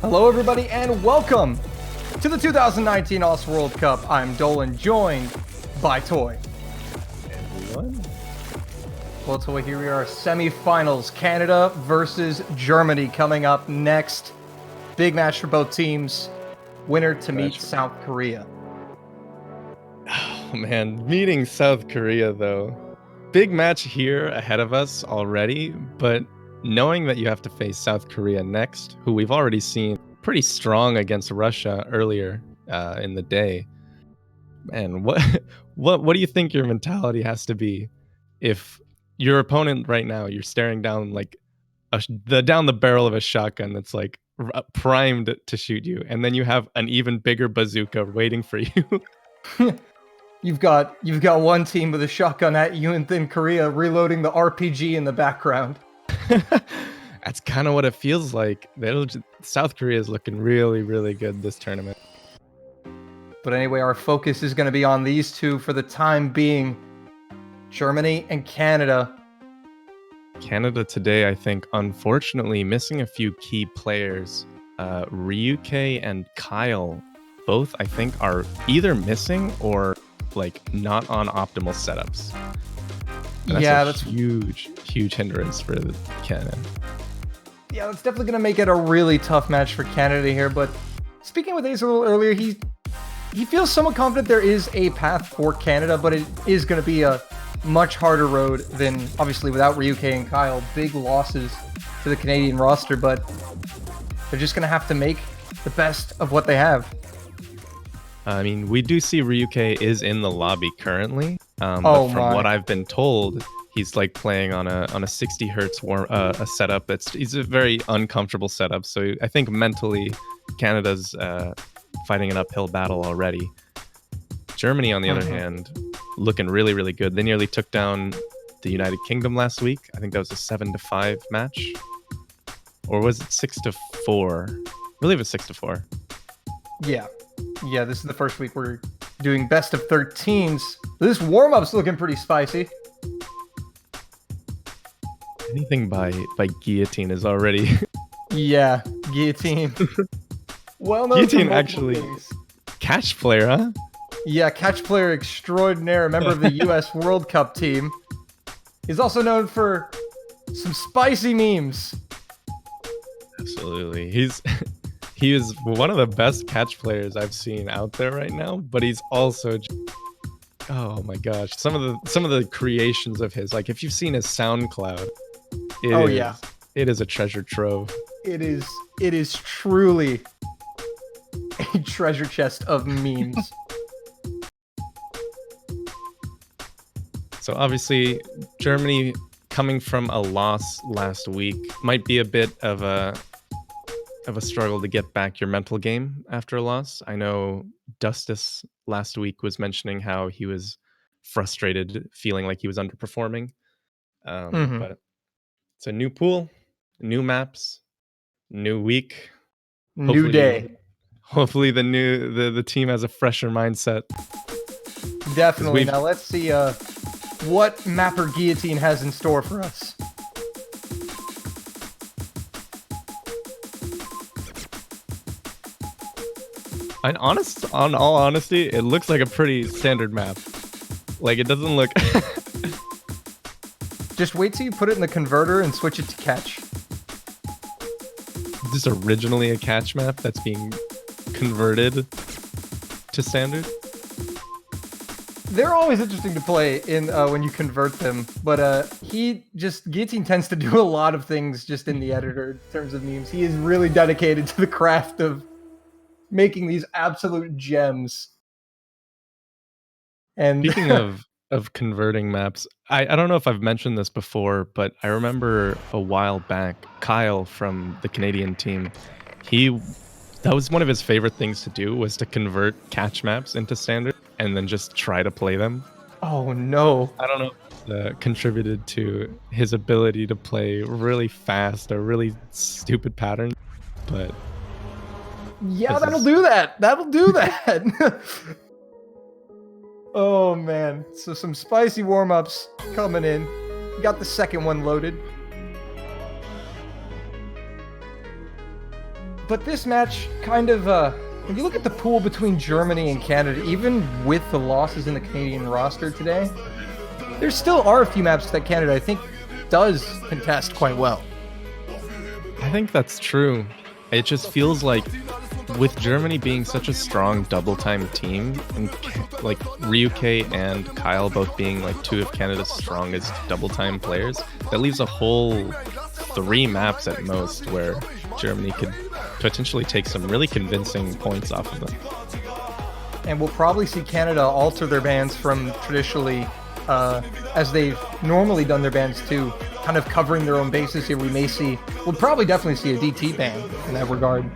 Hello, everybody, and welcome to the 2019 OS World Cup. I'm Dolan, joined by Toy. Everyone. Well, Toy, here we are, semifinals. Canada versus Germany coming up next. Big match for both teams. Winner to meet South Korea. Oh, man. Meeting South Korea, though. Big match here ahead of us already, but knowing that you have to face South Korea next, who we've already seen pretty strong against Russia earlier in the day, man, what do you think your mentality has to be if your opponent right now, you're staring down like down the barrel of a shotgun that's like primed to shoot you, and then you have an even bigger bazooka waiting for you? You've got one team with a shotgun at you, and then Korea reloading the RPG in the background. That's kind of what it feels like. South Korea is looking really, really good this tournament. But anyway, our focus is going to be on these two for the time being. Germany and Canada. Canada today, I think, unfortunately, missing a few key players. Ryuke and Kyle, both, I think, are either missing or like not on optimal setups. And that's huge hindrance for Canada. Yeah, that's definitely going to make it a really tough match for Canada here. But speaking with Ace a little earlier, he feels somewhat confident there is a path for Canada, but it is going to be a much harder road than, obviously, without Ryuke and Kyle. Big losses to the Canadian roster, but they're just going to have to make the best of what they have. I mean, we do see Ryuke is in the lobby currently. But from what I've been told, he's like playing on a 60 hertz a setup. It's a very uncomfortable setup. So I think mentally, Canada's fighting an uphill battle already. Germany, on the other hand, looking really, really good. They nearly took down the United Kingdom last week. I think that was a 7-5 match, or was it 6-4? I believe it's 6-4. Yeah, this is the first week we're doing best of 13s. This warm-up's looking pretty spicy. Anything by Guillotine is already... Yeah, Guillotine. Well known Guillotine, actually. Catch player, huh? Yeah, catch player extraordinaire, member of the US World Cup team. He's also known for some spicy memes. Absolutely. He is one of the best catch players I've seen out there right now, but he's also, oh my gosh, some of the creations of his, like if you've seen his SoundCloud, it is a treasure trove. It is truly a treasure chest of memes. So obviously, Germany coming from a loss last week might be a bit of a struggle to get back your mental game after a loss. I know Dustus last week was mentioning how he was frustrated, feeling like he was underperforming. But it's a new pool, new maps, new week, new day. Hopefully the team has a fresher mindset. Definitely. Now let's see what Mapper Guillotine has in store for us. On all honesty, it looks like a pretty standard map. Like, it doesn't look... Just wait till you put it in the converter and switch it to catch. Is this originally a catch map that's being converted to standard? They're always interesting to play in when you convert them, but Guillotine tends to do a lot of things just in the editor in terms of memes. He is really dedicated to the craft of making these absolute gems. And speaking of converting maps, I don't know if I've mentioned this before, but I remember a while back, Kyle from the Canadian team, that was one of his favorite things to do, was to convert catch maps into standard and then just try to play them. Oh no. I don't know if that contributed to his ability to play really fast or really stupid patterns, but yeah, that'll do that. That'll do that. Oh man. So some spicy warm-ups coming in. Got the second one loaded. But this match kind of, when you look at the pool between Germany and Canada, even with the losses in the Canadian roster today, there still are a few maps that Canada, I think, does contest quite well. I think that's true. It just feels like with Germany being such a strong double time team, and like Ryuke and Kyle both being like two of Canada's strongest double time players, that leaves a whole 3 maps at most where Germany could potentially take some really convincing points off of them. And we'll probably see Canada alter their bans from traditionally, as they've normally done their bans to kind of covering their own bases here. We'll probably definitely see a DT ban in that regard.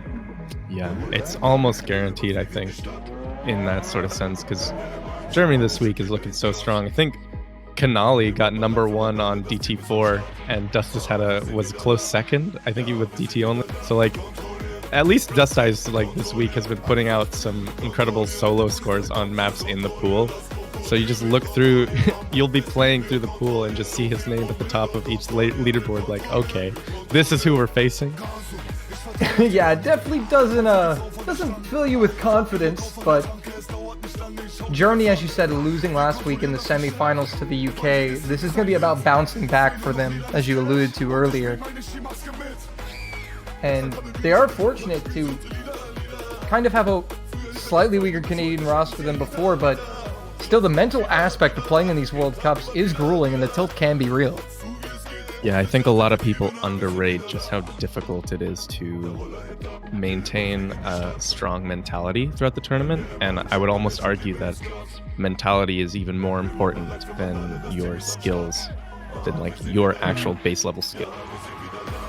Yeah, it's almost guaranteed, I think, in that sort of sense, because Germany this week is looking so strong. I think Canali got #1 on DT4, and Dustis was a close second. I think he with DT only. So like, at least Dust Eyes like this week has been putting out some incredible solo scores on maps in the pool. So you just look through, you'll be playing through the pool and just see his name at the top of each leaderboard. Like, okay, this is who we're facing. Yeah, it definitely doesn't fill you with confidence, but Germany, as you said, losing last week in the semifinals to the UK, this is going to be about bouncing back for them, as you alluded to earlier. And they are fortunate to kind of have a slightly weaker Canadian roster than before, but still the mental aspect of playing in these World Cups is grueling and the tilt can be real. Yeah, I think a lot of people underrate just how difficult it is to maintain a strong mentality throughout the tournament. And I would almost argue that mentality is even more important than your skills, than like your actual base level skill.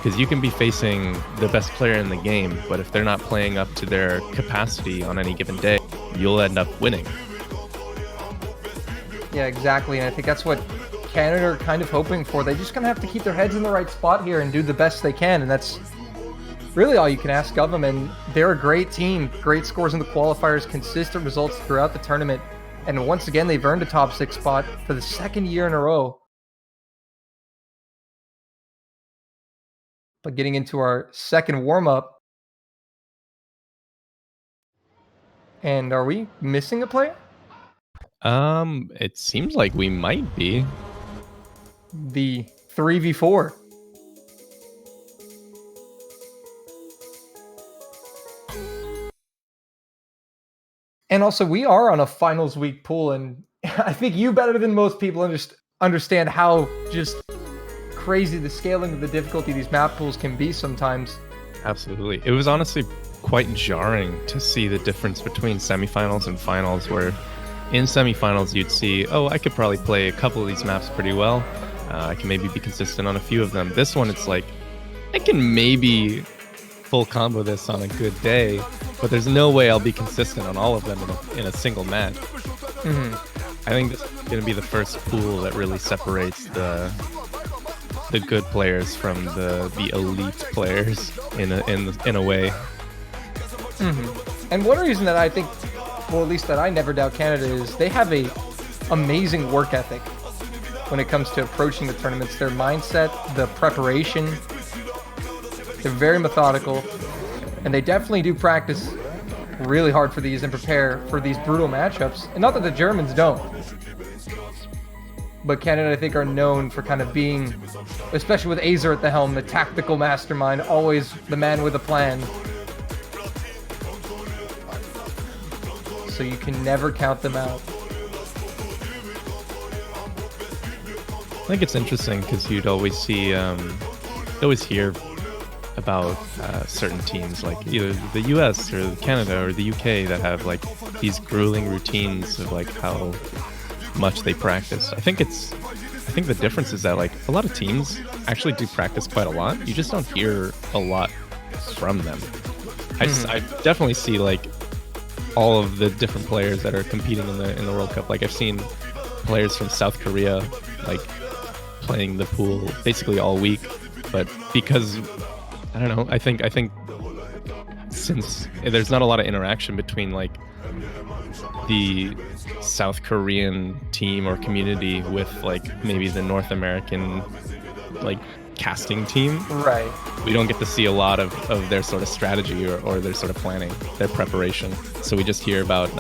Because you can be facing the best player in the game, but if they're not playing up to their capacity on any given day, you'll end up winning. Yeah, exactly. And I think that's what Canada are kind of hoping for. They just gonna have to keep their heads in the right spot here and do the best they can, and that's really all you can ask of them. And they're a great team, great scores in the qualifiers, consistent results throughout the tournament, and once again they've earned a top 6 spot for the 2nd year in a row. But getting into our second warm-up, and are we missing a player? It seems like we might be. The 3v4. And also, we are on a finals week pool, and I think you better than most people understand how just crazy the scaling of the difficulty these map pools can be sometimes. Absolutely. It was honestly quite jarring to see the difference between semifinals and finals, where in semifinals you'd see, oh, I could probably play a couple of these maps pretty well. I can maybe be consistent on a few of them. This one, it's like, I can maybe full combo this on a good day, but there's no way I'll be consistent on all of them in a single match. Mm-hmm. I think this is going to be the first pool that really separates the good players from the elite players in a way. Mm-hmm. And one reason that I think, well, at least that I never doubt Canada, is they have a amazing work ethic when it comes to approaching the tournaments. Their mindset, the preparation, they're very methodical, and they definitely do practice really hard for these and prepare for these brutal matchups. And not that the Germans don't, but Canada, I think, are known for kind of being, especially with Azer at the helm, the tactical mastermind, always the man with a plan. So you can never count them out. I think it's interesting because you'd always see, always hear about certain teams like either the US or Canada or the UK that have like these grueling routines of like how much they practice. I think the difference is that like a lot of teams actually do practice quite a lot. You just don't hear a lot from them. I definitely see like all of the different players that are competing in the World Cup. Like I've seen players from South Korea like playing the pool basically all week, but because I don't know, I think since there's not a lot of interaction between like the South Korean team or community with like maybe the North American like casting team. Right. We don't get to see a lot of their sort of strategy or their sort of planning, their preparation. So we just hear about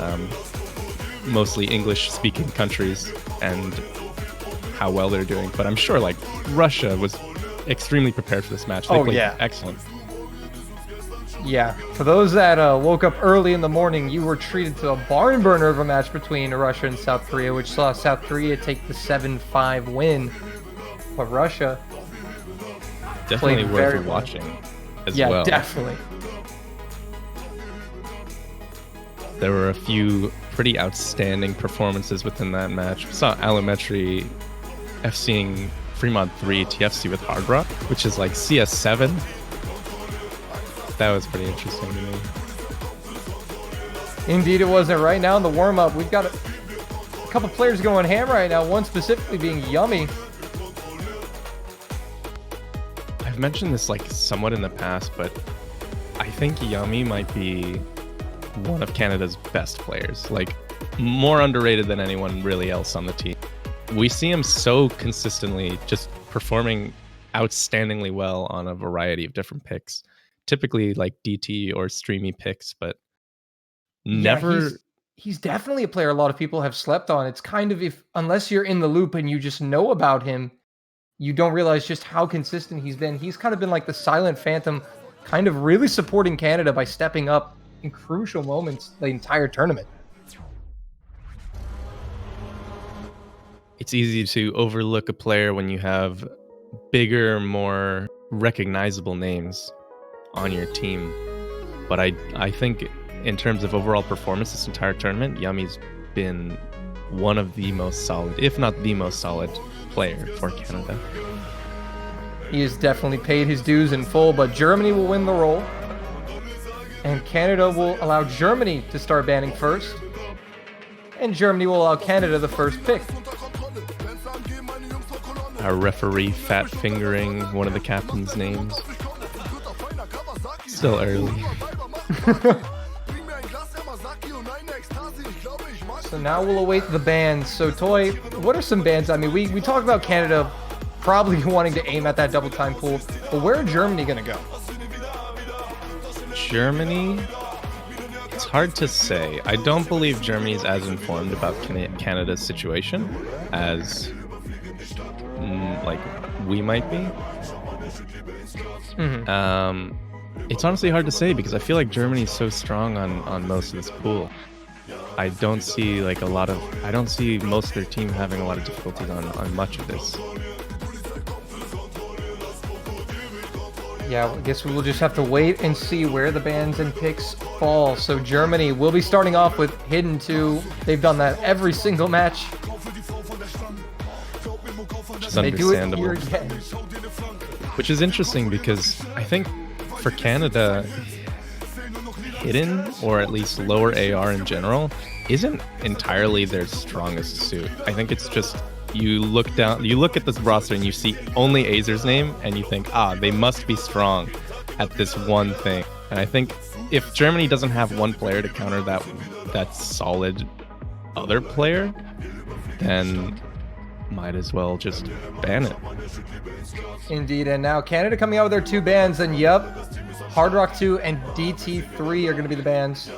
mostly English-speaking countries and how well they're doing. But I'm sure like Russia was extremely prepared for this match. They played excellent. Yeah, for those that woke up early in the morning, you were treated to a barn burner of a match between Russia and South Korea, which saw South Korea take the 7-5 win. But Russia definitely worth watching as well. Yeah, definitely. There were a few pretty outstanding performances within that match. We saw Allometry FCing Fremont 3 TFC with Hard Rock, which is like CS7. That was pretty interesting to me. Indeed it was. And right now in the warm-up, we've got a couple players going ham right now, one specifically being Yummy. I've mentioned this like somewhat in the past, but I think Yummy might be one of Canada's best players. Like, more underrated than anyone really else on the team. We see him so consistently just performing outstandingly well on a variety of different picks. Typically like DT or streamy picks, but never... Yeah, he's definitely a player a lot of people have slept on. It's kind of, unless you're in the loop and you just know about him, you don't realize just how consistent he's been. He's kind of been like the silent phantom, kind of really supporting Canada by stepping up in crucial moments the entire tournament. It's easy to overlook a player when you have bigger, more recognizable names on your team. But I think in terms of overall performance this entire tournament, Yummy's been one of the most solid, if not the most solid player for Canada. He has definitely paid his dues in full, but Germany will win the role. And Canada will allow Germany to start banning first. And Germany will allow Canada the first pick. Our referee fat fingering one of the captain's names. Still early. So now we'll await the bans. So Toy, what are some bans? I mean, we talked about Canada probably wanting to aim at that double time pool, but where are Germany going to go? Germany? It's hard to say. I don't believe Germany's as informed about Canada's situation as like we might be. Mm-hmm. It's honestly hard to say because I feel like Germany's so strong on most of this pool. I don't see like I don't see most of their team having a lot of difficulties on much of this. Yeah, I guess we will just have to wait and see where the bans and picks fall. So Germany will be starting off with Hidden 2. They've done that every single match. Which is understandable. They do it here again. Which is interesting because I think for Canada, Hidden, or at least lower AR in general, isn't entirely their strongest suit. I think it's just you look at this roster and you see only Azer's name and you think, they must be strong at this one thing. And I think if Germany doesn't have one player to counter that solid other player, then might as well just ban it. Indeed, and now Canada coming out with their two bans, and Hard Rock 2 and DT3 are going to be the bans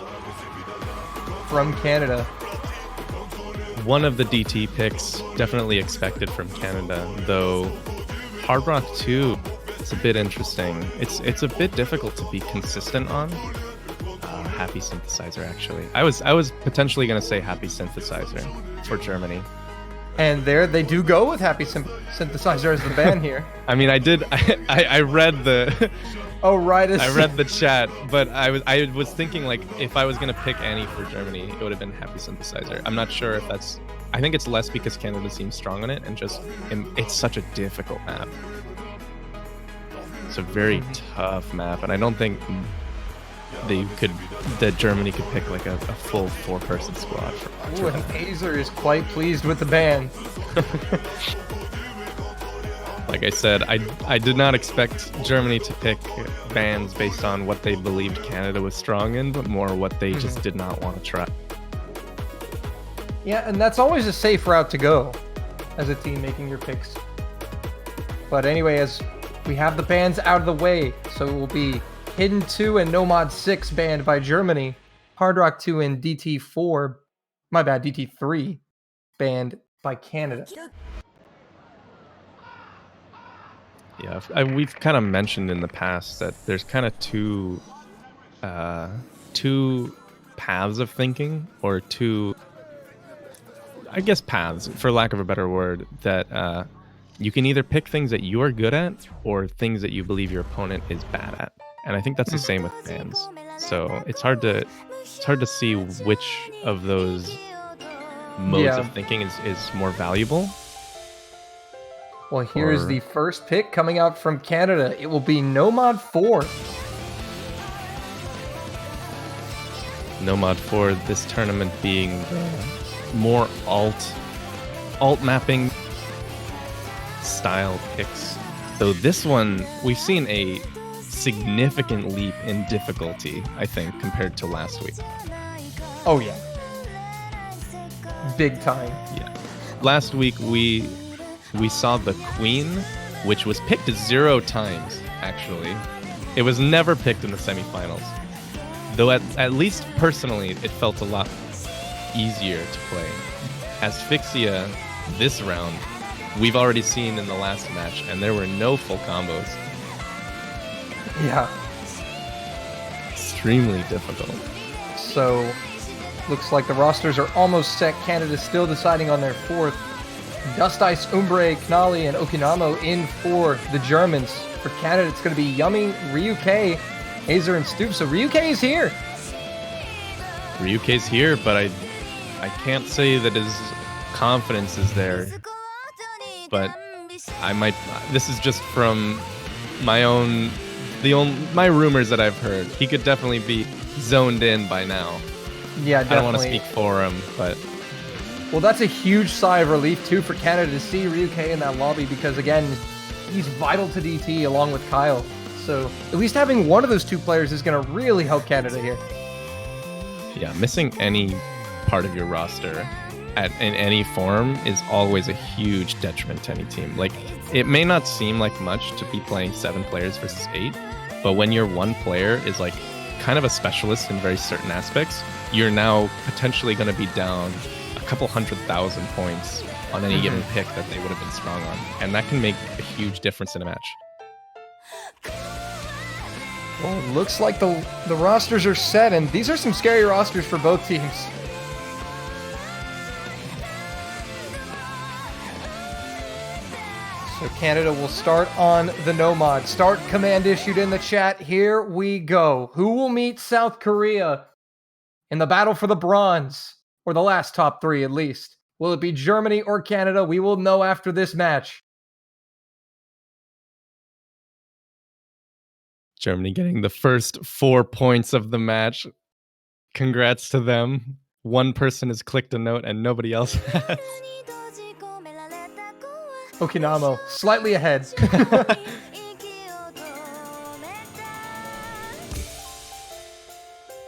from Canada. One of the DT picks definitely expected from Canada, though Hard Rock 2 is a bit interesting. It's a bit difficult to be consistent on. Happy Synthesizer, actually. I was potentially going to say Happy Synthesizer for Germany. And there they do go with Happy Synthesizer as the ban here. I mean, I read the... Oh, right. I read the chat, but I was thinking, like, if I was going to pick any for Germany, it would have been Happy Synthesizer. I'm not sure if that's... I think it's less because Canada seems strong on it, and just... it's such a difficult map. It's a very tough map, and I don't think that Germany could pick, like, a full 4-person squad. Ooh, and Azer is quite pleased with the ban. Like I said, I did not expect Germany to pick bans based on what they believed Canada was strong in, but more what they just did not want to try. Yeah, and that's always a safe route to go as a team making your picks. But anyway, as we have the bans out of the way. So it will be Hidden 2 and Nomad 6 banned by Germany. Hard Rock 2 and DT4, my bad, DT3 banned by Canada. Yeah, we've kind of mentioned in the past that there's kind of two paths of thinking, or two, I guess, paths, for lack of a better word, that you can either pick things that you are good at or things that you believe your opponent is bad at. And I think that's the same with bans. So it's hard to see which of those modes of thinking is more valuable. Well, here's the first pick coming out from Canada. It will be Nomad 4. Nomad 4, this tournament being more alt mapping style picks. Though this one, we've seen a significant leap in difficulty, I think, compared to last week. Oh, yeah. Big time. Yeah. Last week, we saw the Queen, which was picked 0 times, actually. It was never picked in the semifinals. Though at least personally, it felt a lot easier to play. Asphyxia, this round, we've already seen in the last match, and there were no full combos. Yeah. Extremely difficult. So, looks like the rosters are almost set. Canada's still deciding on their fourth. Dust Ice, Umbre, Knolly, and Okinamo in for the Germans. For Canada, it's going to be Yummy, Ryuke, Azer, and Stoop. So Ryuke is here. Ryuke's here, but I can't say that his confidence is there. But I might. This is just from my rumors that I've heard. He could definitely be zoned in by now. Yeah, definitely. I don't want to speak for him, but. Well, that's a huge sigh of relief, too, for Canada to see Ryuke in that lobby because, again, he's vital to DT along with Kyle. So at least having one of those two players is going to really help Canada here. Yeah, missing any part of your roster in any form is always a huge detriment to any team. Like, it may not seem like much to be playing 7 players versus 8, but when your one player is, like, kind of a specialist in very certain aspects, you're now potentially going to be down a couple 100,000 points on any given pick that they would have been strong on. And that can make a huge difference in a match. Well, it looks like the rosters are set, and these are some scary rosters for both teams. So Canada will start on the Nomad. Start command issued in the chat. Here we go. Who will meet South Korea in the battle for the bronze? Or the last top 3, at least. Will it be Germany or Canada? We will know after this match. Germany getting the first 4 points of the match. Congrats to them. One person has clicked a note and nobody else has. Okinamo, slightly ahead.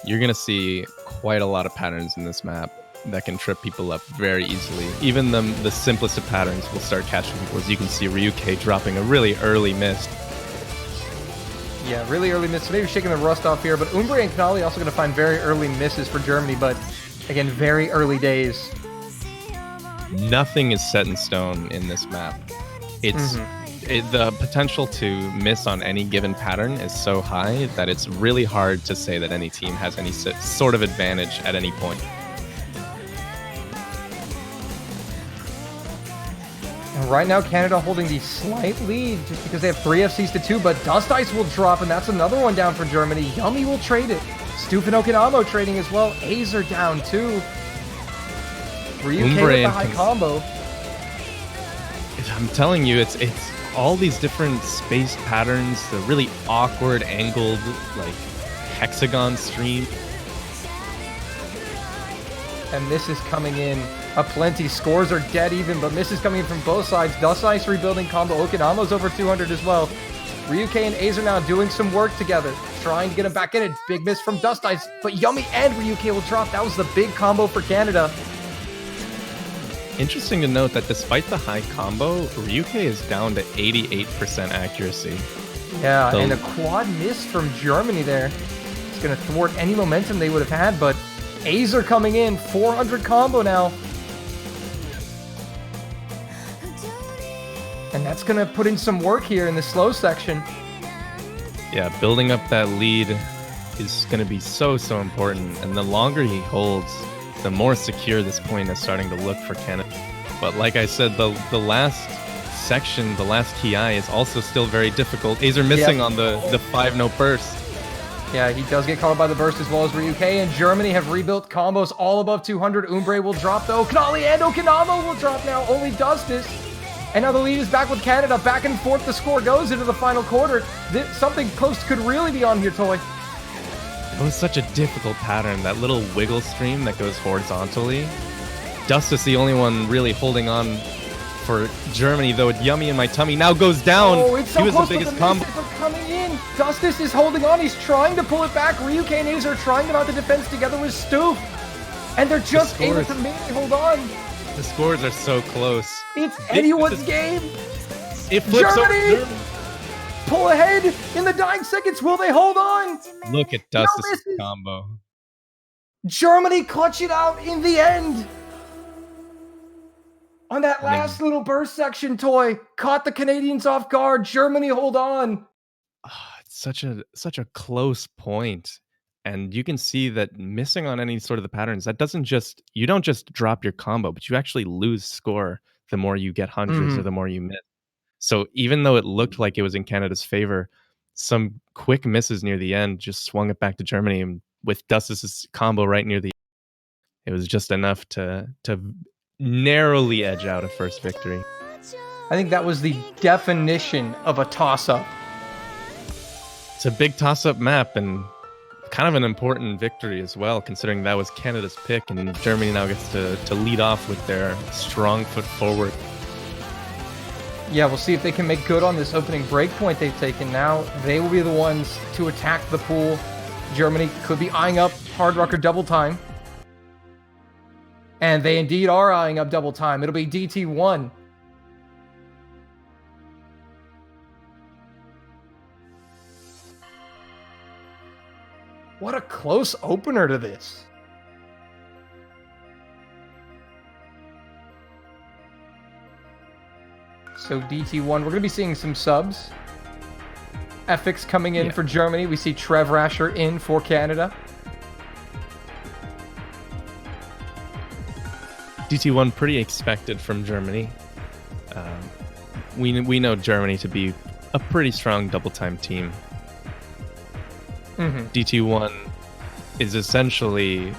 You're going to see quite a lot of patterns in this map that can trip people up very easily. Even the simplest of patterns will start catching people. As you can see, Ryuke dropping a really early mist. Yeah, really early miss. Maybe shaking the rust off here, but Umbre and Knolly also going to find very early misses for Germany, but again, very early days. Nothing is set in stone in this map. It's the potential to miss on any given pattern is so high that it's really hard to say that any team has any sort of advantage at any point. And right now, Canada holding the slight lead just because they have 3 FCs to 2, but Dust Ice will drop, and that's another one down for Germany. Yummy will trade it. Stoop and Okinamo trading as well. Azer down too. Ryuke with the high combo. I'm telling you, it's all these different spaced patterns, the really awkward angled, like, hexagon stream. And misses coming in aplenty. Scores are dead even, but misses coming in from both sides. Dust Ice rebuilding combo. Okinamo's over 200 as well. Ryuke and Azer now doing some work together, trying to get him back in it. Big miss from Dust Ice, but Yummy and Ryuke will drop. That was the big combo for Canada. Interesting to note that despite the high combo, Ryuke is down to 88% accuracy. Yeah, and a quad miss from Germany there. It's going to thwart any momentum they would have had, but Azer coming in, 400 combo now. And that's going to put in some work here in the slow section. Yeah, building up that lead is going to be so important. And the longer he holds, the more secure this point is starting to look for Canada. But like I said, the last section, the last TI is also still very difficult. Azer missing on the 5-no burst. Yeah, he does get caught up by the burst as well as Ryuke, and Germany have rebuilt combos all above 200. Umbre will drop though. Knolly and Okinawa will drop now. Only Justice. And now the lead is back with Canada. Back and forth the score goes into the final quarter. Something close could really be on here, Toy. It was such a difficult pattern, that little wiggle stream that goes horizontally. Justice, the only one really holding on for Germany, though. Yummy in my tummy now goes down. Oh, it's so he was close, the biggest but combo. Coming in. Justice is holding on. He's trying to pull it back. Ryuke and Azer are trying to mount the defense together with Stu. And they're just able to maybe hold on. The scores are so close. It's anyone's game. It flips Germany! over. Pull ahead in the dying seconds. Will they hold on? Look at Justice's combo. Germany clutch it out in the end. On that last little burst section, Toy caught the Canadians off guard. Germany hold on. It's such a close point. And you can see that missing on any sort of the patterns, that doesn't just, you don't just drop your combo, but you actually lose score the more you get hundreds or the more you miss. So even though it looked like it was in Canada's favor, some quick misses near the end just swung it back to Germany. And with Justice's combo right near the end, it was just enough to narrowly edge out a first victory. I think that was the definition of a toss-up. It's a big toss-up map and kind of an important victory as well, considering that was Canada's pick, and Germany now gets to lead off with their strong foot forward. Yeah, we'll see if they can make good on this opening break point they've taken. Now they will be the ones to attack the pool. Germany could be eyeing up Hard Rocker double time. And they indeed are eyeing up double time. It'll be DT1. What a close opener to this. So DT1, we're going to be seeing some subs. FX coming in for Germany. We see Trev Rasher in for Canada. DT1 pretty expected from Germany. We know Germany to be a pretty strong double time team. DT1 is essentially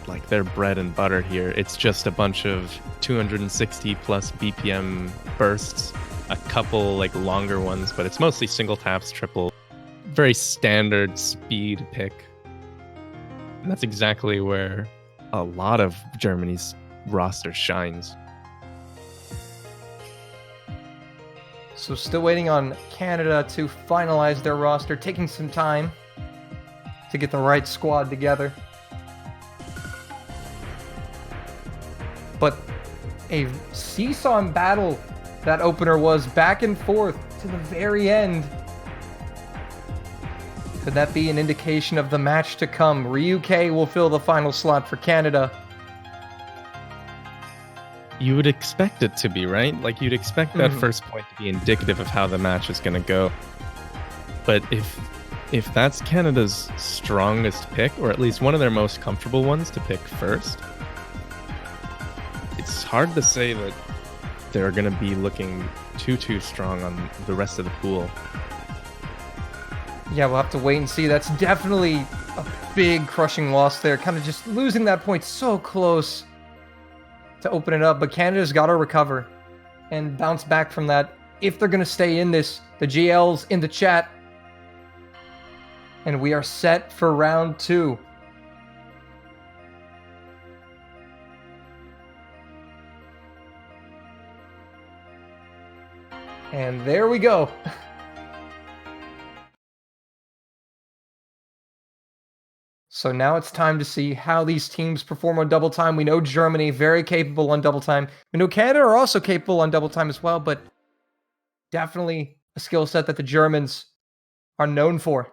like their bread and butter here. It's just a bunch of 260 plus BPM bursts, a couple like longer ones, but it's mostly single taps, triple, very standard speed pick. And that's exactly where a lot of Germany's roster shines. So still waiting on Canada to finalize their roster, taking some time to get the right squad together. But a seesaw battle that opener was, back and forth to the very end. Could that be an indication of the match to come? Ryuke will fill the final slot for Canada. You would expect it to be, right? Like, you'd expect that first point to be indicative of how the match is going to go. But if that's Canada's strongest pick, or at least one of their most comfortable ones to pick first, it's hard to say that they're going to be looking too strong on the rest of the pool. Yeah, we'll have to wait and see. That's definitely a big crushing loss there. Kind of just losing that point so close to open it up. But Canada's got to recover and bounce back from that if they're going to stay in this. The GL's in the chat. And we are set for round 2. And there we go. So now it's time to see how these teams perform on double time. We know Germany, very capable on double time. We know Canada are also capable on double time as well, but definitely a skill set that the Germans are known for.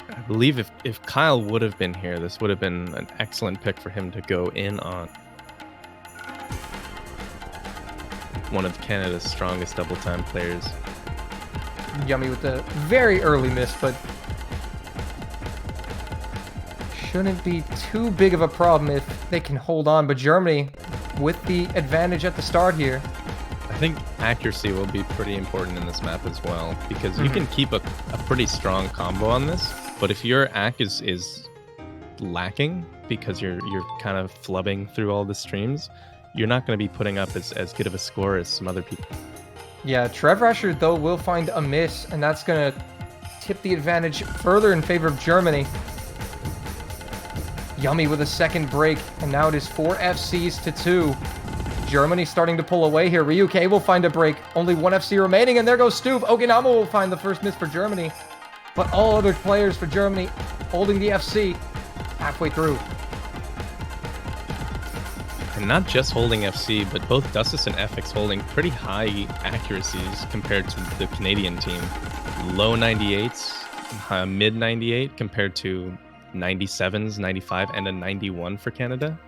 I believe if Kyle would have been here, this would have been an excellent pick for him to go in on. One of Canada's strongest double time players. Yummy with the very early miss, but shouldn't be too big of a problem if they can hold on. But Germany with the advantage at the start here. I think accuracy will be pretty important in this map as well, because you can keep a pretty strong combo on this, but if your AC is lacking because you're kind of flubbing through all the streams, you're not going to be putting up as good of a score as some other people. Yeah, Trev Rasher, though, will find a miss, and that's going to tip the advantage further in favor of Germany. Yummy with a second break, and now it is 4 FCs to 2. Germany starting to pull away here. Ryuke will find a break. Only 1 FC remaining, and there goes Stuve. Okinawa will find the first miss for Germany, but all other players for Germany holding the FC halfway through. And not just holding FC, but both Dustus and FX holding pretty high accuracies compared to the Canadian team. Low 98s, mid 98 compared to 97s, 95, and a 91 for Canada.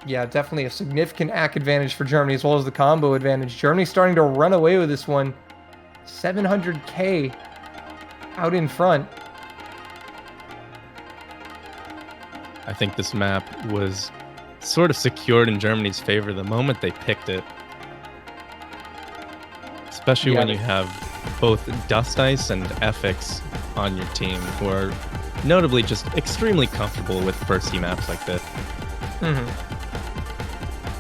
Yeah, definitely a significant AC advantage for Germany as well as the combo advantage. Germany starting to run away with this one. 700k out in front. I think this map was sort of secured in Germany's favor the moment they picked it. Especially when you have both Dust Ice and FX on your team, who are notably just extremely comfortable with bursty maps like this.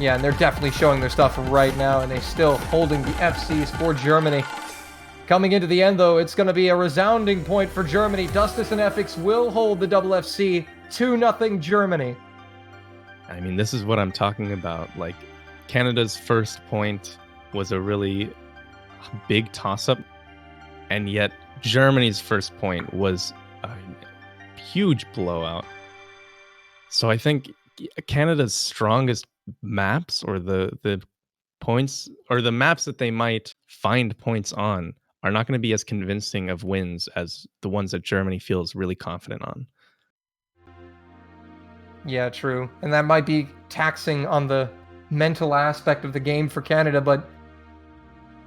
Yeah, and they're definitely showing their stuff right now, and they're still holding the FCs for Germany. Coming into the end, though, it's going to be a resounding point for Germany. Dustus and FX will hold the double FC. 2-0 Germany. I mean, this is what I'm talking about. Like, Canada's first point was a really big toss-up, and yet Germany's first point was a huge blowout. So I think Canada's strongest maps, or the points, or the maps that they might find points on, are not going to be as convincing of wins as the ones that Germany feels really confident on. Yeah, true. And that might be taxing on the mental aspect of the game for Canada, but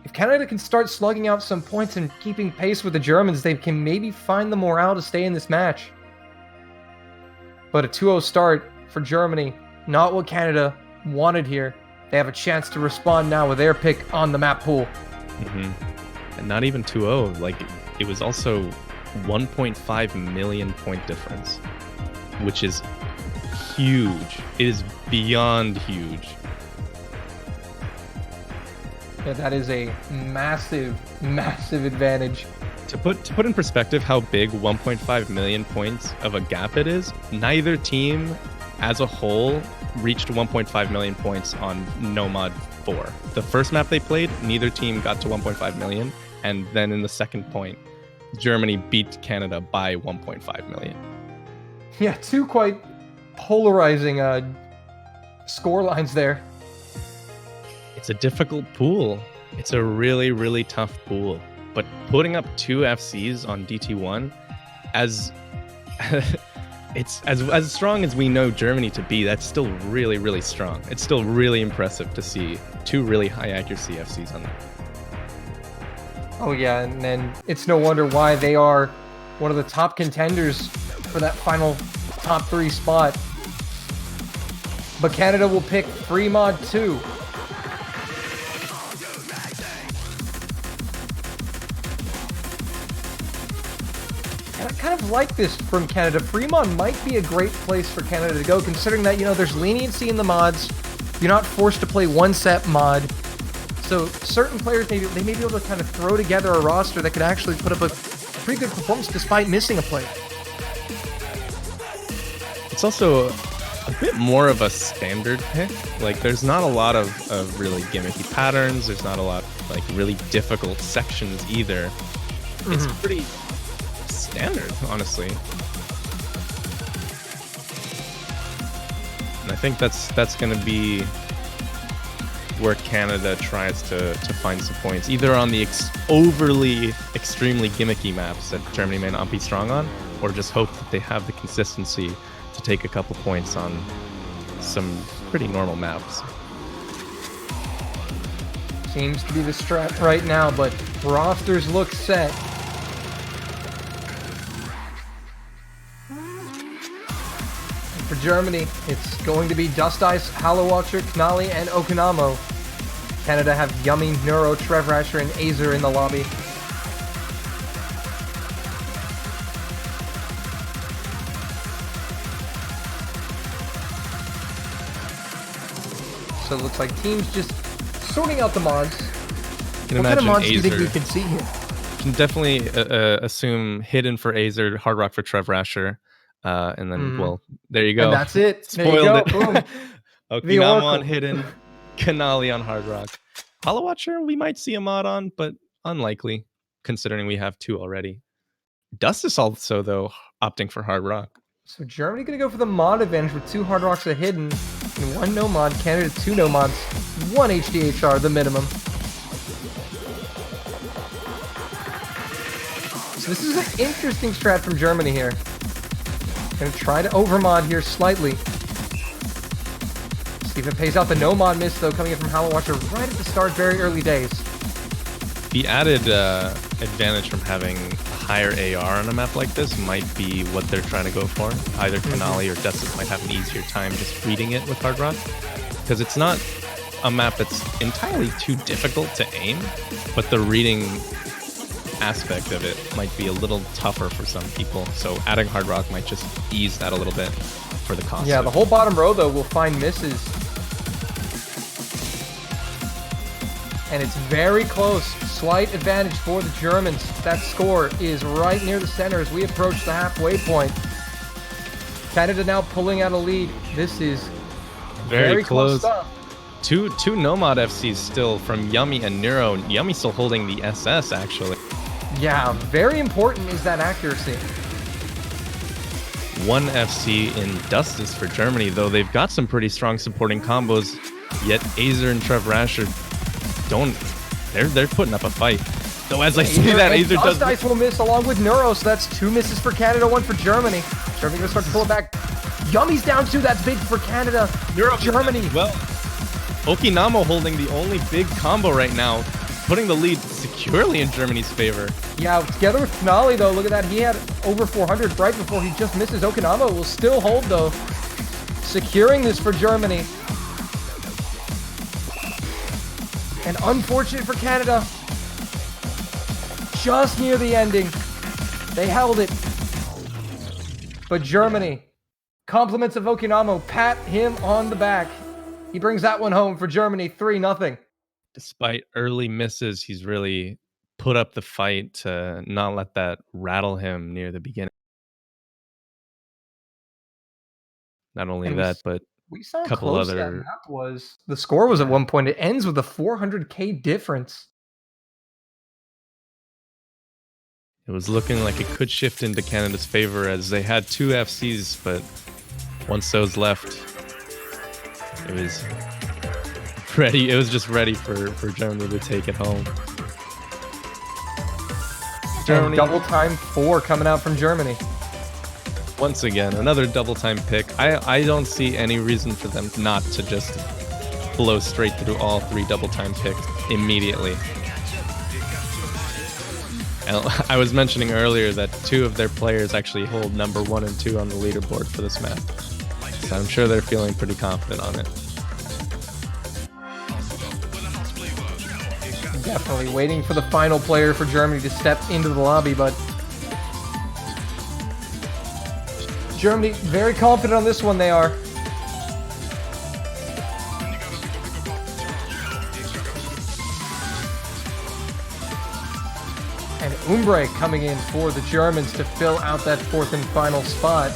if Canada can start slugging out some points and keeping pace with the Germans, they can maybe find the morale to stay in this match. But a 2-0 start for Germany, not what Canada wanted here. They have a chance to respond now with their pick on the map pool. And not even 2-0, like, it was also 1.5 million point difference, which is huge. It is beyond huge. Yeah, that is a massive, massive advantage. To put in perspective how big 1.5 million points of a gap it is, neither team as a whole reached 1.5 million points on Nomad 4. The first map they played, neither team got to 1.5 million, and then in the second point, Germany beat Canada by 1.5 million. Yeah, two quite polarizing score lines there. It's a difficult pool. It's a really, really tough pool. But putting up 2 FCs on DT1, as it's as strong as we know Germany to be, that's still really, really strong. It's still really impressive to see 2 really high accuracy FCs on there. Oh yeah, and then it's no wonder why they are one of the top contenders for that final top 3 spot. But Canada will pick free mod 2. And I kind of like this from Canada. Free mod might be a great place for Canada to go, considering that, you know, there's leniency in the mods. You're not forced to play one set mod. So certain players, they may be able to kind of throw together a roster that could actually put up a pretty good performance despite missing a player. It's also a bit more of a standard pick. Like, there's not a lot of really gimmicky patterns. There's not a lot, like, really difficult sections either. It's pretty standard, honestly. And I think that's going to be where Canada tries to find some points, either on the overly, extremely gimmicky maps that Germany may not be strong on, or just hope that they have the consistency to take a couple points on some pretty normal maps. Seems to be the strat right now, but rosters look set. And for Germany, it's going to be Dust Ice, Hollow Watcher, Knolly, and Okinamo. Canada have Yummy, Neuro, Trev Rasher, and Azer in the lobby. So it looks like teams just sorting out the mods. What kind of mods do you think we can see here? Can definitely assume Hidden for Azer, Hard Rock for Trev Rasher, and then well, there you go. And that's it. Spoiled there you go. it. Okinamo on Hidden, Kanali on Hard Rock. Hollow Watcher, we might see a mod on, but unlikely, considering we have 2 already. Dust is also, though, opting for Hard Rock. So Germany going to go for the mod advantage with 2 Hard Rocks at Hidden and 1 no mod. Canada 2 no mods, 1 HDHR, the minimum. So this is an interesting strat from Germany here. Going to try to overmod here slightly. See if it pays out. The no mod miss, though, coming in from Hollow Watcher right at the start, very early days. The added advantage from having a higher AR on a map like this might be what they're trying to go for. Either Kanali or Dessus might have an easier time just reading it with Hard Rock, because it's not a map that's entirely too difficult to aim, but the reading aspect of it might be a little tougher for some people. So adding Hard Rock might just ease that a little bit for the cost. Yeah, the whole bottom row, though, will find misses. And it's very close. Slight advantage for the Germans. That score is right near the center as we approach the halfway point. Canada now pulling out a lead. This is very close stuff. Two Nomad FCs still from Yummy and Neuro. Yummy still holding the SS, actually. Yeah, very important is that accuracy. 1 FC in Dustus for Germany, though they've got some pretty strong supporting combos, yet Azer and Trev Rasher they're putting up a fight. Though as I say that, Azer does... Dust Ice will miss along with Neuro, so that's 2 misses for Canada, 1 for Germany. Germany gonna start to pull it back. Yummy's down 2, that's big for Canada. Germany. Well, Okinamo holding the only big combo right now, putting the lead securely in Germany's favor. Yeah, together with Knolly, though, look at that. He had over 400 right before he just misses. Okinamo will still hold, though. Securing this for Germany. And unfortunate for Canada. Just near the ending. They held it. But Germany, compliments of Okinamo, pat him on the back. He brings that one home for Germany, 3-0. Despite early misses, he's really put up the fight to not let that rattle him near the beginning. Not only that, but we saw a couple close other... that map was. The score was at one point. It ends with a 400k difference. It was looking like it could shift into Canada's favor as they had 2 FCs, but once those left, it was ready. It was just ready for Germany to take it home. Germany, and double time 4 coming out from Germany. Once again, another double time pick. I don't see any reason for them not to just blow straight through all 3 double time picks immediately. And I was mentioning earlier that 2 of their players actually hold number 1 and 2 on the leaderboard for this map. So I'm sure they're feeling pretty confident on it. Definitely waiting for the final player for Germany to step into the lobby, but Germany very confident on this one, they are. And Umbre coming in for the Germans to fill out that 4th and final spot.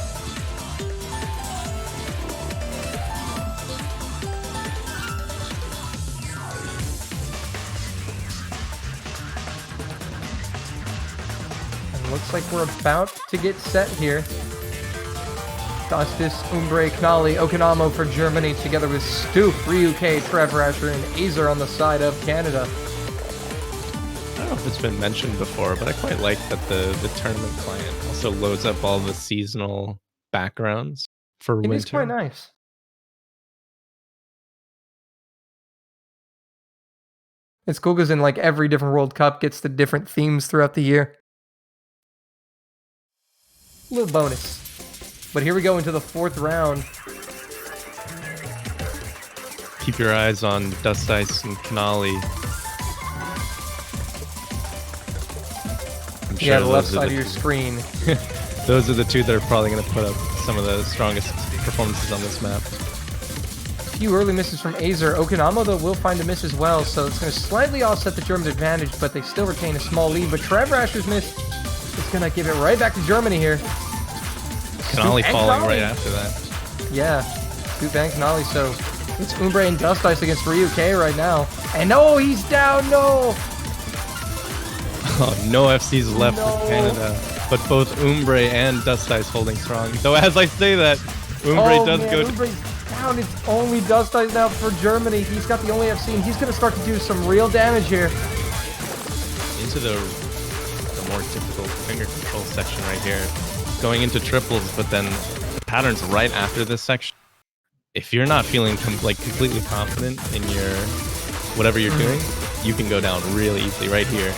Looks like we're about to get set here. Costas, Umbre, Knolly, Okanamo for Germany, together with Stoop, Ryuk, Trevor Asher, and Azer on the side of Canada. I don't know if it's been mentioned before, but I quite like that the tournament client also loads up all the seasonal backgrounds for winter. It is quite nice. It's cool because in like every different World Cup gets the different themes throughout the year. Little bonus. But here we go into the fourth round. Keep your eyes on Dust Ice and Knolly. Yeah, the left side of your screen. Those are the two that are probably going to put up some of the strongest performances on this map. A few early misses from Azer. Okanamo, though, will find a miss as well, so it's going to slightly offset the Germans' advantage, but they still retain a small lead. But Trevor Asher's miss is going to give it right back to Germany here. Knolly falling right after that. Yeah, Stoop and Knolly, so it's Umbre and Dust Ice against Ryuk right now. And no, he's down, no! Oh, no FCs left for Canada, but both Umbre and Dust Ice holding strong. Though as I say that, Umbre does go. Umbre's down. It's only Dust Ice now for Germany. He's got the only FC, and he's going to start to do some real damage here. Into the more difficult finger control section right here. Going into triples, but then the pattern's right after this section. If you're not feeling completely confident in your whatever you're doing, you can go down really easily right here.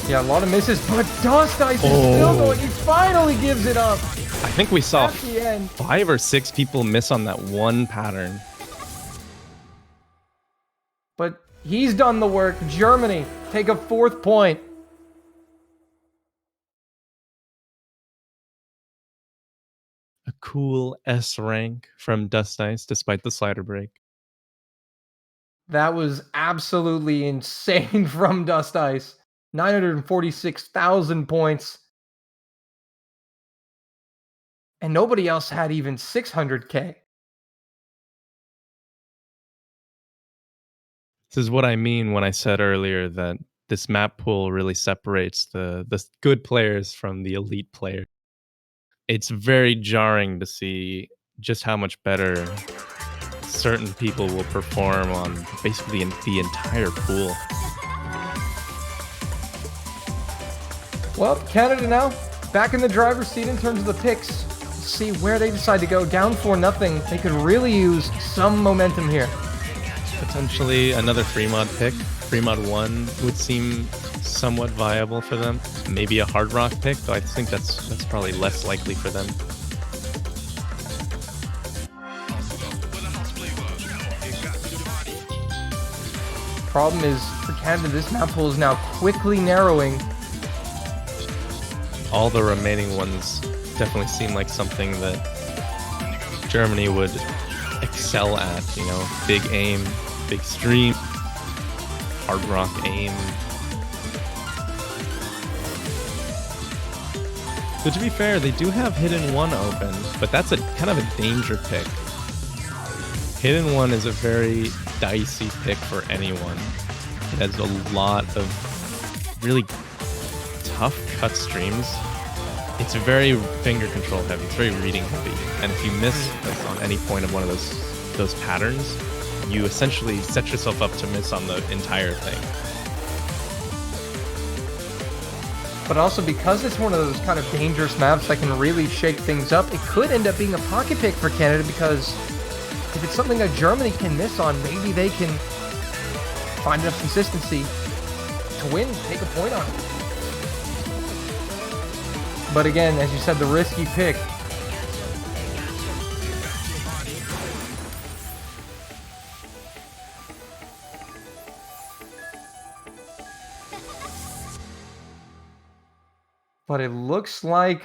Yeah, a lot of misses, but Dust Ice is still going. He finally gives it up. I think we saw 5 or 6 people miss on that one pattern. But he's done the work. Germany take a 4th point. A cool S rank from Dust Ice despite the slider break. That was absolutely insane from Dust Ice. 946,000 points. And nobody else had even 600k. This is what I mean when I said earlier that this map pool really separates the good players from the elite players. It's very jarring to see just how much better certain people will perform on basically the entire pool. Well, Canada now back in the driver's seat in terms of the picks. Let's see where they decide to go. Down 4-0. They could really use some momentum here. Potentially another Fremont pick. Fremont 1 would seem somewhat viable for them. Maybe a Hard Rock pick, though I think that's probably less likely for them. Problem is, for Canada, this map pool is now quickly narrowing. All the remaining ones definitely seem like something that Germany would excel at, you know, big aim, big stream, hard rock aim. So to be fair, they do have Hidden 1 open, but that's a kind of a danger pick. Hidden 1 is a very dicey pick for anyone. It has a lot of really tough cut streams. It's very finger control heavy. It's very reading heavy. And if you miss on any point of one of those patterns, you essentially set yourself up to miss on the entire thing. But also because it's one of those kind of dangerous maps that can really shake things up, it could end up being a pocket pick for Canada, because if it's something that Germany can miss on, maybe they can find enough consistency to win, take a point on it. But again, as you said, the risky pick. But it looks like...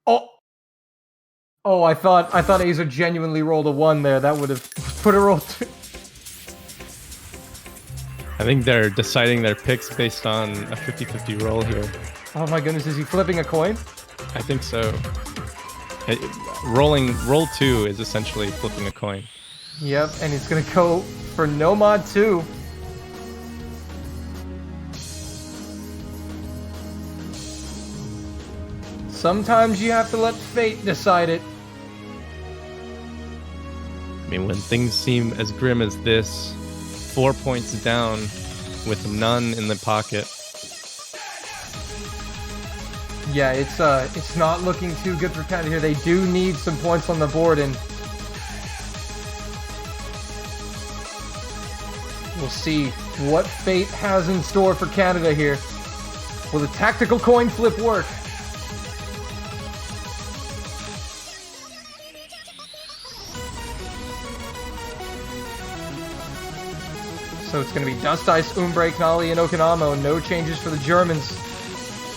Oh, I thought Azer genuinely rolled a 1 there. That would have put a roll 2. I think they're deciding their picks based on a 50-50 roll here. Oh my goodness, is he flipping a coin? I think so. Roll 2 is essentially flipping a coin. Yep, and he's gonna go for no mod 2. sometimes you have to let fate decide it. I mean, when things seem as grim as this, 4 points down with none in the pocket. Yeah, it's not looking too good for Canada here. They do need some points on the board, and we'll see what fate has in store for Canada here. Will the tactical coin flip work? So it's going to be Dust Ice, Umbre, Knolly, and Okinamo. No changes for the Germans.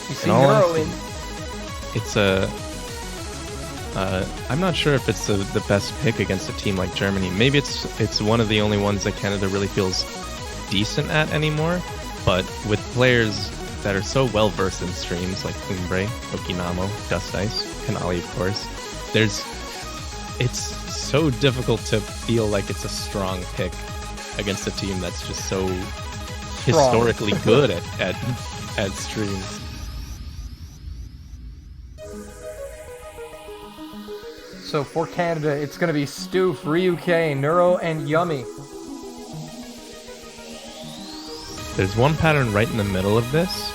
You see Neuro in. It's I'm not sure if it's the best pick against a team like Germany. Maybe it's one of the only ones that Canada really feels decent at anymore. But with players that are so well versed in streams like Umbre, Okinamo, Dust Ice, Kanali, of course, it's so difficult to feel like it's a strong pick against a team that's just so historically good at streams. So for Canada, it's going to be Stoof, Ryuke, Neuro, and Yummy. There's one pattern right in the middle of this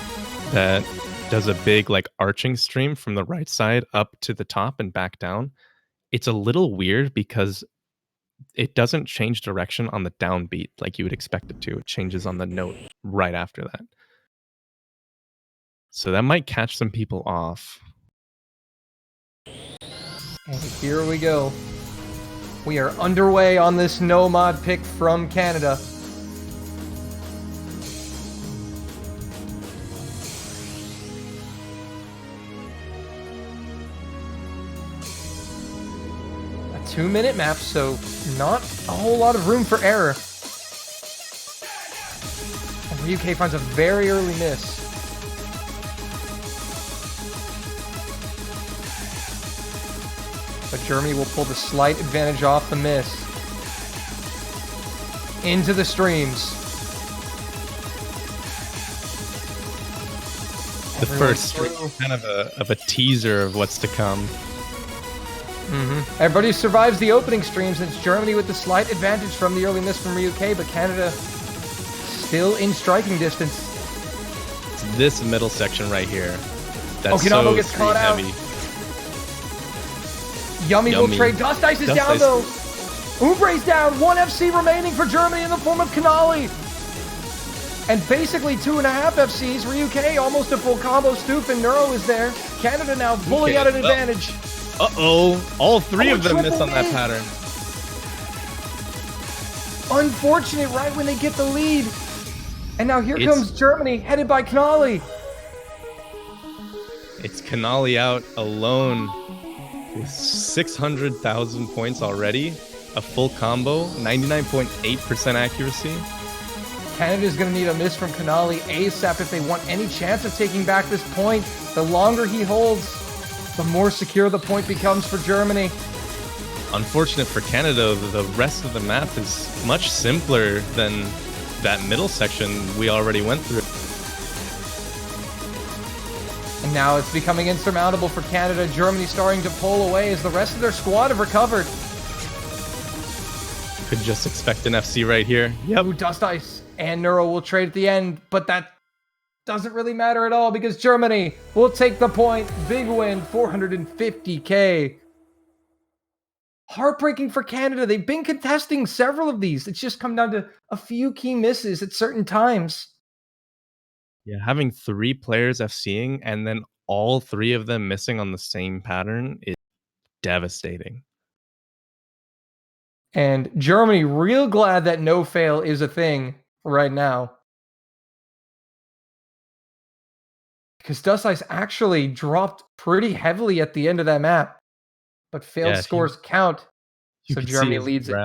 that does a big like arching stream from the right side up to the top and back down. It's a little weird because it doesn't change direction on the downbeat like you would expect it to. It changes on the note right after that. So that might catch some people off. And here we go. We are underway on this no mod pick from Canada. A 2-minute map, so not a whole lot of room for error. And Ryuke finds a very early miss. But Germany will pull the slight advantage off the miss. Into the streams. The first stream, kind of a teaser of what's to come. Everybody survives the opening streams, and it's Germany with the slight advantage from the early miss from Ryuke, but Canada still in striking distance. It's this middle section right here. That's Okinamo so gets caught out. heavy. Yummy will trade. Dust Ice is down, though. Umbre's down. 1 FC remaining for Germany in the form of Kanali. And basically 2.5 FCs. Ryuke almost a full combo. Stoof and Neuro is there. Canada now pulling out an advantage. Uh-oh. All three of them miss on that pattern. Unfortunate right when they get the lead. And now here comes Germany, headed by Knolly. It's Kanali out alone with 600,000 points already. A full combo, 99.8% accuracy. Canada's going to need a miss from Kanali ASAP if they want any chance of taking back this point. The longer he holds, the more secure the point becomes for Germany. Unfortunate for Canada, the rest of the map is much simpler than that middle section we already went through. And now it's becoming insurmountable for Canada. Germany starting to pull away as the rest of their squad have recovered. Could just expect an FC right here. Yep. Ooh, Dust Ice and Neuro will trade at the end, but that doesn't really matter at all because Germany will take the point. Big win, 450k. Heartbreaking for Canada. They've been contesting several of these. It's just come down to a few key misses at certain times. Yeah, having 3 players FCing and then all 3 of them missing on the same pattern is devastating. And Germany real glad that no fail is a thing right now. Because Dust Ice actually dropped pretty heavily at the end of that map. But failed scores count. So Germany leads it.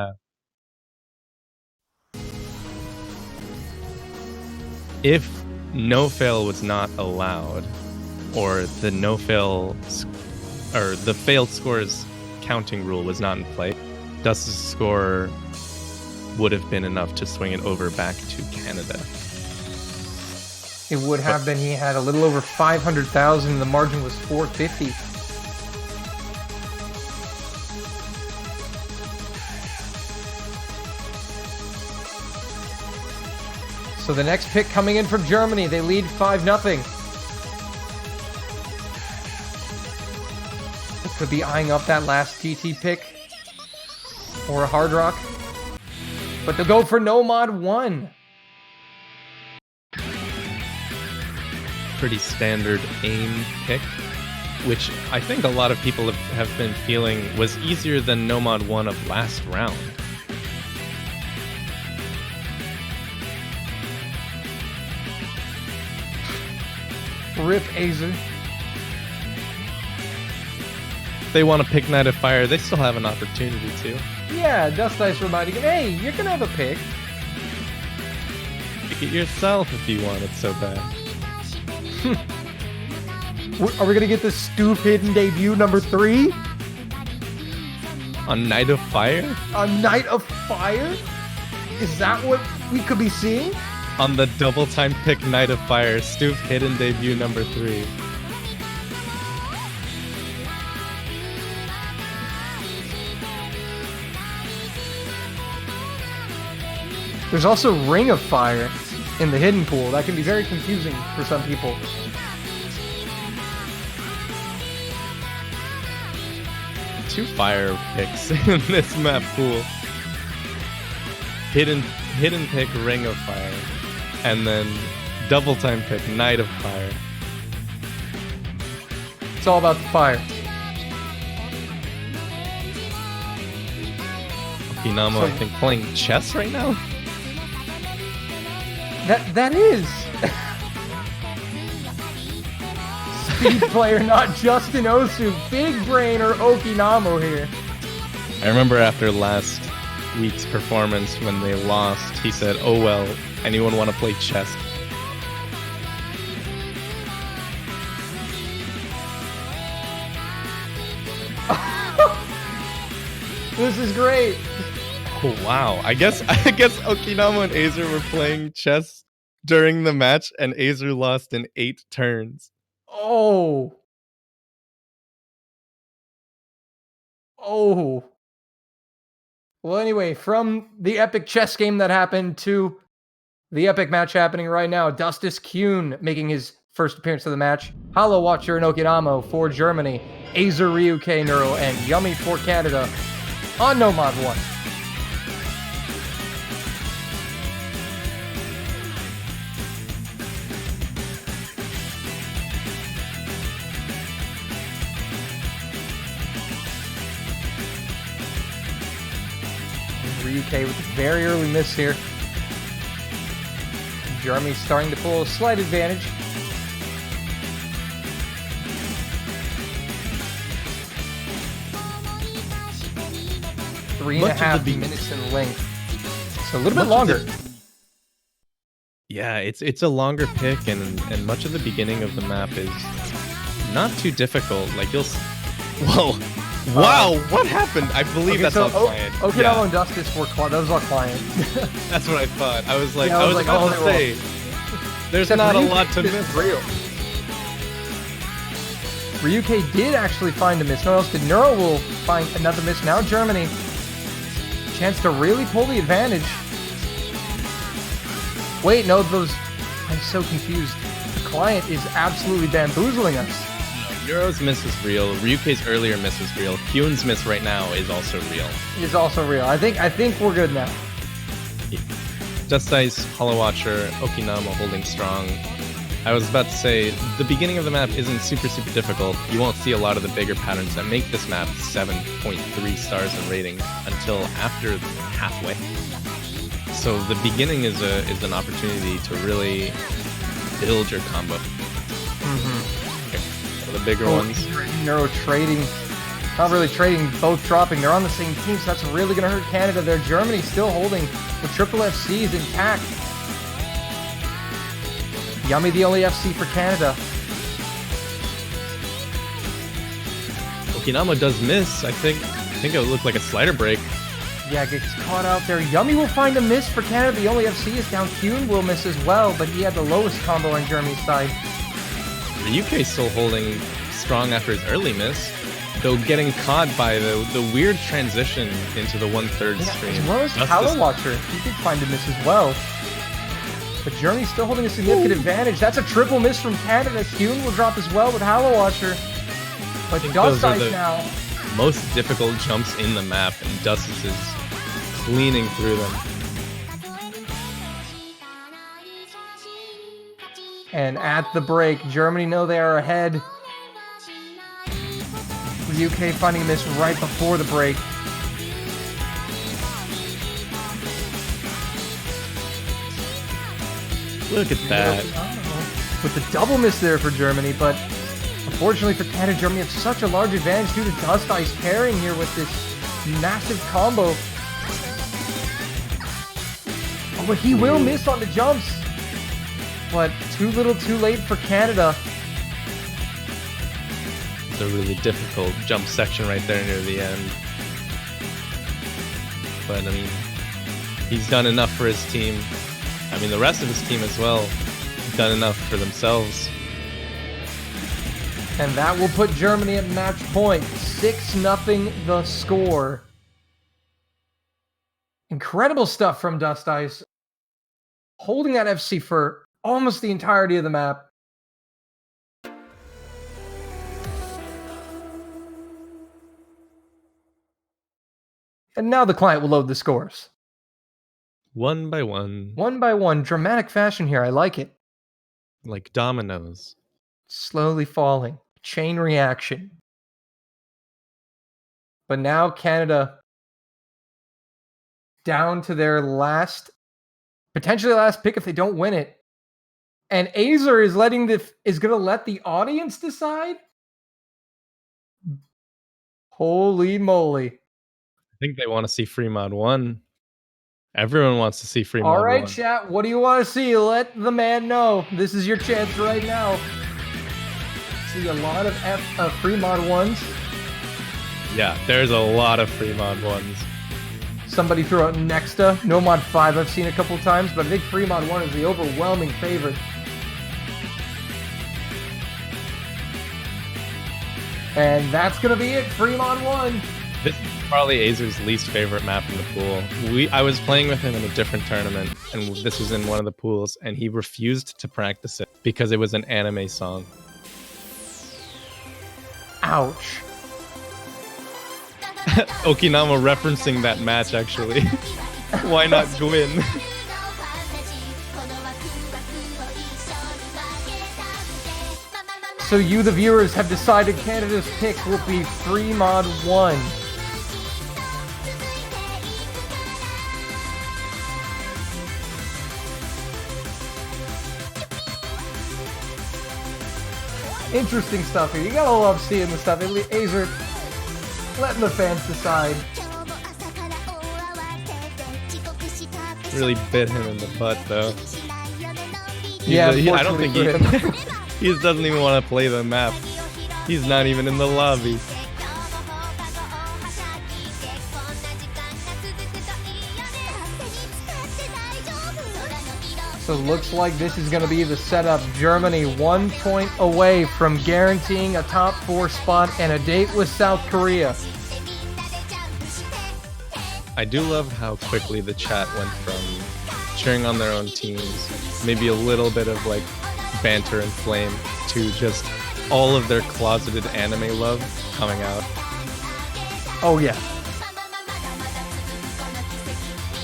If no fail was not allowed, or the no fail or the failed scores counting rule was not in play, Dust's score would have been enough to swing it over back to Canada. It would have been. He had a little over 500,000 and the margin was 450. So the next pick coming in from Germany. They lead 5-0. Could be eyeing up that last TT pick. Or a Hard Rock. But they'll go for Nomad 1. Pretty standard aim pick, which I think a lot of people have been feeling was easier than Nomad 1 of last round. Rip Azer. They want to pick Knight of Fire, they still have an opportunity to. Yeah, Dust Ice reminding him, hey, you're gonna have a pick. Pick it yourself if you want it so bad. Are we gonna get the Stoof Hidden debut number 3? On Knight of Fire? On Knight of Fire? Is that what we could be seeing? On the double time pick Knight of Fire, Stoof Hidden debut number 3. There's also Ring of Fire in the hidden pool. That can be very confusing for some people. Two fire picks in this map pool. Hidden pick Ring of Fire, and then double time pick Knight of Fire. It's all about the fire. Inamo, I think, playing chess right now. That is. Speed player, not Justin Osu. Big brain or Okinamo here. I remember after last week's performance when they lost, he said, "Oh well, anyone want to play chess?" This is great. Oh, wow. I guess Okinamo and Azer were playing chess during the match, and Azer lost in 8 turns. Oh. Oh. Well, anyway, from the epic chess game that happened to the epic match happening right now, Dustus Kuhn making his first appearance of the match. Hollow Watcher and Okinamo for Germany. Azer Ryuke Neuro and Yummy for Canada on Nomad 1. Ryuke with a very early miss here. Germany starting to pull a slight advantage. Three and a half minutes in length. So a little bit longer. Yeah, it's a longer pick, and much of the beginning of the map is not too difficult. Like you'll... Whoa! Wow, what happened? I believe okay, that's so all client. Okinamo and Dustus were client. That was all client. That's what I thought. I was like, yeah, I was about to say, there's not a lot to miss. Real. Ryuke did actually find a miss. No one else did. Neuro will find another miss. Now Germany. Chance to really pull the advantage. Wait, no, those... I'm so confused. The client is absolutely bamboozling us. Neuro's miss is real. Ryuke's earlier miss is real. Kyun's miss right now is also real. Is also real. I think we're good now. Just Ice, Hollow Watcher, Okinamo holding strong. I was about to say, the beginning of the map isn't super difficult. You won't see a lot of the bigger patterns that make this map 7.3 stars in rating until after halfway. So the beginning is an opportunity to really build your combo. The bigger ones. Neuro trading. Not really trading, both dropping. They're on the same team, so that's really going to hurt Canada there. Germany still holding. The triple FC is intact. Yummy the only FC for Canada. Okinamo does miss. I think it would look like a slider break. Yeah, gets caught out there. Yummy will find a miss for Canada. The only FC is down. Kuhn will miss as well, but he had the lowest combo on Germany's side. The UK still holding strong after his early miss, though getting caught by the weird transition into the 1/3 stream. As well as Power Watcher. He did find a miss as well. But Germany's still holding a significant advantage. That's a triple miss from Canada. Kuhn will drop as well with Hollow Watcher. But Dust Ice now. Most difficult jumps in the map, and Dust is cleaning through them. And at the break, Germany know they are ahead. The UK finding a miss right before the break. Look at that. With the double miss there for Germany, but unfortunately for Canada, Germany have such a large advantage due to Dust Ice pairing here with this massive combo. Oh, but he will miss on the jumps. But too little too late for Canada. It's a really difficult jump section right there near the end. But I mean, he's done enough for his team. I mean, the rest of his team as well, done enough for themselves. And that will put Germany at match point. 6-0 the score. Incredible stuff from Dust Ice. Holding that FC for almost the entirety of the map. And now the client will load the scores. One by one. One by one. Dramatic fashion here. I like it. Like dominoes. Slowly falling. Chain reaction. But now Canada down to their last, potentially last pick if they don't win it. And Azer is going to let the audience decide? Holy moly. I think they want to see free mod 1. Everyone wants to see free mod 1. All right, chat. What do you want to see? Let the man know. This is your chance right now. See a lot of free mod 1s. Yeah, there's a lot of free mod 1s. Somebody threw out Nexta. No mod 5 I've seen a couple times, but I think free mod 1 is the overwhelming favorite. And that's going to be it. Free mod 1. This is probably Azer's least favorite map in the pool. I was playing with him in a different tournament, and this was in one of the pools, and he refused to practice it because it was an anime song. Ouch. Okinawa referencing that match, actually. Why not Gwyn? So you, the viewers, have decided Canada's pick will be free mod 1. Interesting stuff here. You gotta love seeing the stuff. Azer letting the fans decide. Really bit him in the butt, though. Yeah, I don't think he doesn't even want to play the map. He's not even in the lobby. So looks like this is going to be the setup. Germany 1 point away from guaranteeing a top 4 spot and a date with South Korea. I do love how quickly the chat went from cheering on their own teams, maybe a little bit of like banter and flame, to just all of their closeted anime love coming out. Oh yeah.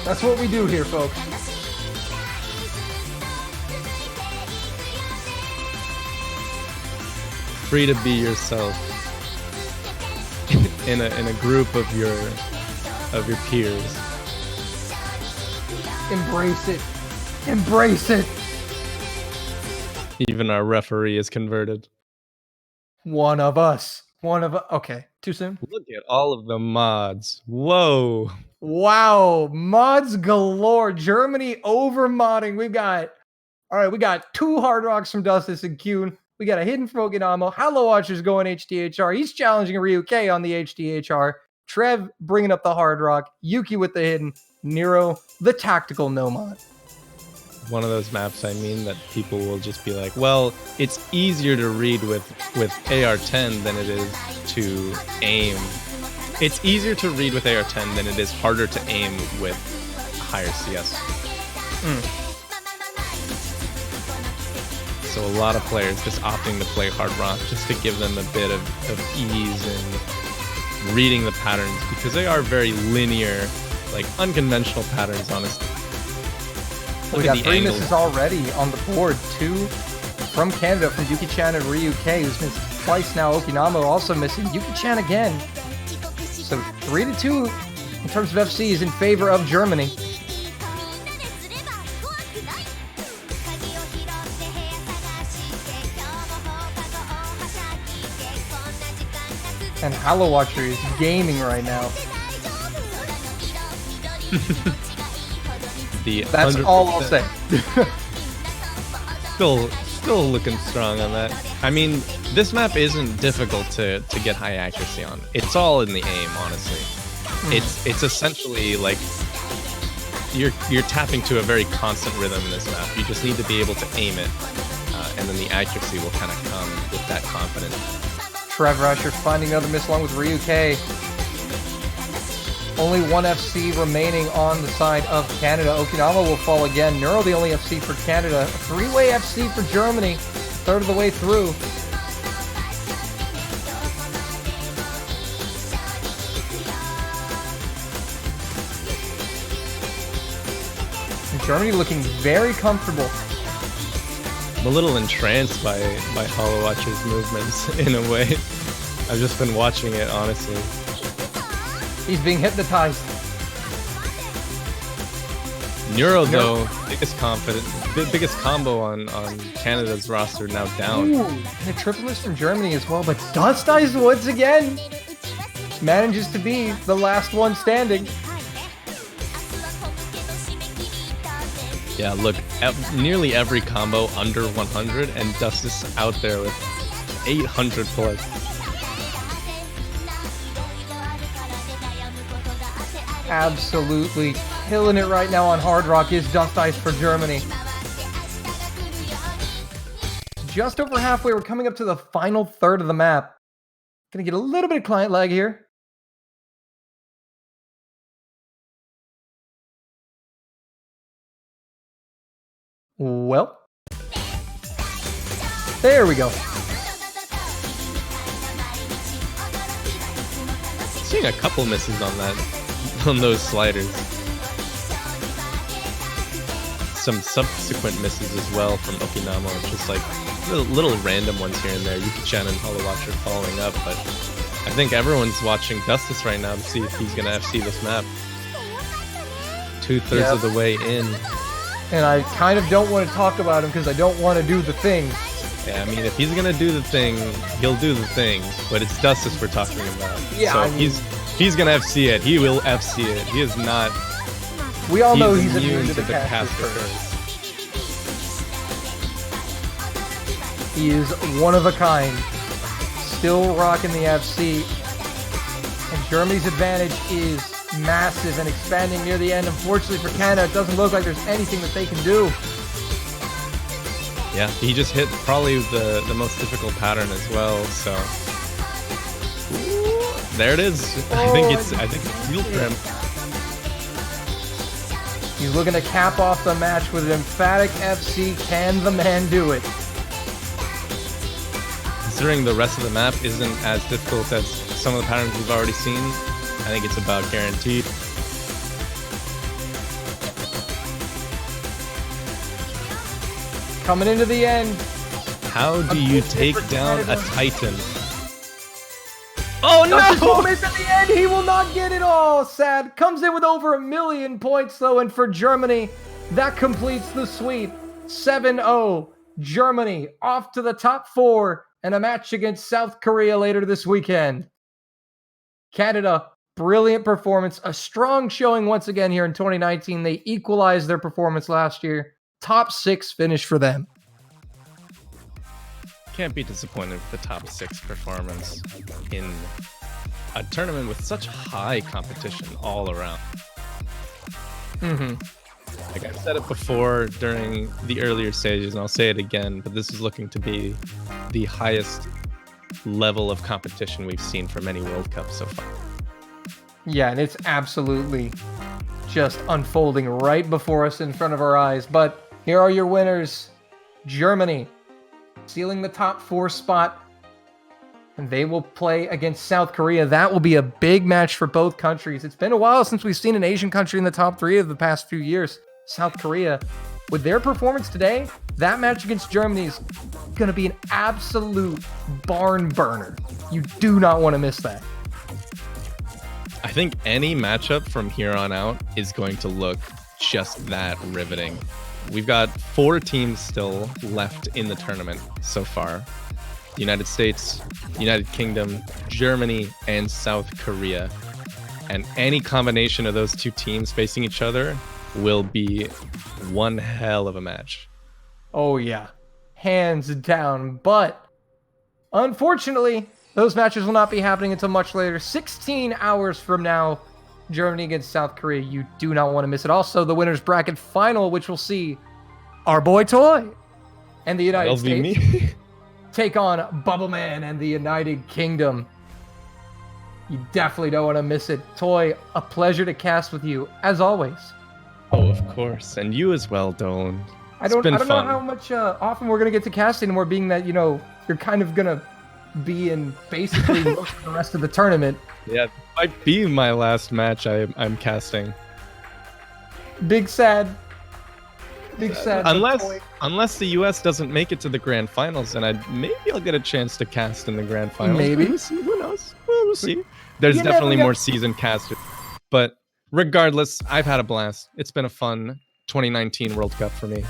That's what we do here, folks. Free to be yourself in a group of your peers. Embrace it. Embrace it. Even our referee is converted. One of us. Okay, too soon? Look at all of the mods. Whoa. Wow, mods galore. Germany over modding. We got 2 Hard Rocks from Dustis and Kuhn. We got a hidden from Okinawa. Hollow Watcher's going HDHR. He's challenging Ryuke on the HDHR. Trev bringing up the hard rock, Yuki with the hidden, Nero the tactical nomad. One of those maps, I mean, that people will just be like, well, it's easier to read with AR-10 than it is to aim. It's easier to read with AR-10 than it is harder to aim with higher CS. So a lot of players just opting to play hard rock just to give them a bit of ease in reading the patterns, because they are very linear, like unconventional patterns, honestly. We got 3 misses already on the board. 2 from Canada, from Yuki-chan and Ryu-K, who's missed twice now. Okinamo also missing. Yuki-chan again. So 3-2 in terms of FCs in favor of Germany. And Halo Watcher is gaming right now. That's 100%. All I'll say. Still looking strong on that. I mean, this map isn't difficult to get high accuracy on. It's all in the aim, honestly. It's essentially like you're tapping to a very constant rhythm in this map. You just need to be able to aim it, and then the accuracy will kind of come with that confidence. Trev Rusher finding another miss along with Ryu-K. Only 1 FC remaining on the side of Canada. Okinawa will fall again. Neuro the only FC for Canada. A 3-way FC for Germany. Third of the way through. And Germany looking very comfortable. I'm a little entranced by Hollow Watcher's movements in a way. I've just been watching it, honestly. He's being hypnotized. Neuro, though, biggest combo on Canada's roster now down. Ooh, and a triple miss from Germany as well, but Dust Eyes once again manages to be the last one standing. Yeah, look, nearly every combo under 100, and Dust is out there with 800 plus. Absolutely killing it right now on Hard Rock is Dust Ice for Germany. Just over halfway, we're coming up to the final third of the map. Gonna get a little bit of client lag here. Well, there we go. Seeing a couple misses on those sliders. Some subsequent misses as well from Okinawa, just like little random ones here and there. Yuki-chan and Hollow Watcher following up, but I think everyone's watching Dustus right now to see if he's gonna FC this map. 2/3 of the way in. And I kind of don't want to talk about him because I don't want to do the thing. Yeah, I mean, if he's gonna do the thing, he'll do the thing. But it's Dustus we're talking about. Yeah, so I mean, he's gonna FC it. He will FC it. He is not. We all know he's immune to the caster curse. He is one of a kind. Still rocking the FC. And Germany's advantage is massive and expanding near the end. Unfortunately for Canada, it doesn't look like there's anything that they can do. Yeah, he just hit probably the most difficult pattern as well, so there it is. I think it's real for him. He's looking to cap off the match with an emphatic FC. Can the man do it? Considering the rest of the map isn't as difficult as some of the patterns we've already seen, I think it's about guaranteed. Coming into the end. How do you take down a Titan? Oh no! At the end, he will not get it all. Sad. Comes in with over 1 million points though, and for Germany, that completes the sweep. 7-0. Germany off to the top 4 and a match against South Korea later this weekend. Canada, brilliant performance. A strong showing once again here in 2019. They equalized their performance last year. Top 6 finish for them. Can't be disappointed with the top 6 performance in a tournament with such high competition all around. Like I've said it before during the earlier stages, and I'll say it again, but this is looking to be the highest level of competition we've seen from any World Cup so far. Yeah, and it's absolutely just unfolding right before us in front of our eyes. But here are your winners. Germany, sealing the top 4 spot. And they will play against South Korea. That will be a big match for both countries. It's been a while since we've seen an Asian country in the top 3 of the past few years. South Korea, with their performance today, that match against Germany is going to be an absolute barn burner. You do not want to miss that. I think any matchup from here on out is going to look just that riveting. We've got 4 teams still left in the tournament so far. United States, United Kingdom, Germany, and South Korea. And any combination of those 2 teams facing each other will be one hell of a match. Oh yeah, hands down. But unfortunately, those matches will not be happening until much later. 16 hours from now, Germany against South Korea. You do not want to miss it. Also, the winners bracket final, which will see our boy Toy and the United States take on Bubble Man and the United Kingdom. You definitely don't want to miss it. Toy, a pleasure to cast with you, as always. Oh, of course. And you as well, Dolan. I don't know how much often we're going to get to cast anymore, being that, you know, you're kind of going to be in basically most of the rest of the tournament. Yeah, it might be my last match I'm casting. Big sad. Big sad. Unless the US doesn't make it to the grand finals, and maybe I'll get a chance to cast in the grand finals. Maybe. We'll see. Who knows? We'll see. There's definitely more seasoned casters. But regardless, I've had a blast. It's been a fun 2019 World Cup for me.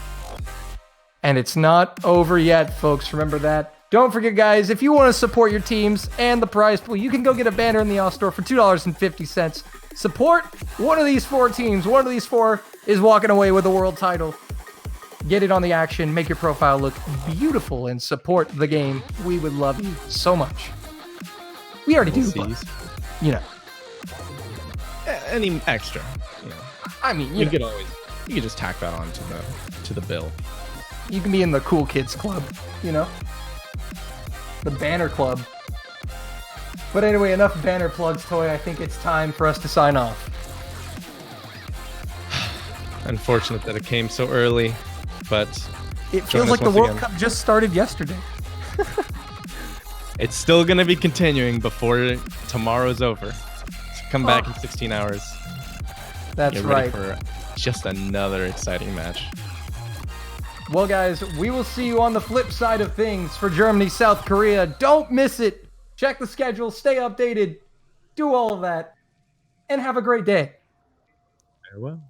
And it's not over yet, folks. Remember that. Don't forget, guys, if you want to support your teams and the prize pool, you can go get a banner in the All Store for $2.50. Support one of these 4 teams. One of these 4 is walking away with a world title. Get it on the action. Make your profile look beautiful and support the game. We would love you so much. We already do, but, you know. Any extra, you know. I mean, you could just tack that on to the bill. You can be in the cool kids club, you know, the banner club. But anyway, enough banner plugs, Toy. I think it's time for us to sign off. Unfortunate that it came so early, but it feels like the World Cup just started yesterday. It's still going to be continuing before tomorrow's over. So come back in 16 hours. That's Get ready for just another exciting match. Well, guys, we will see you on the flip side of things for Germany, South Korea. Don't miss it. Check the schedule. Stay updated. Do all of that. And have a great day. Farewell.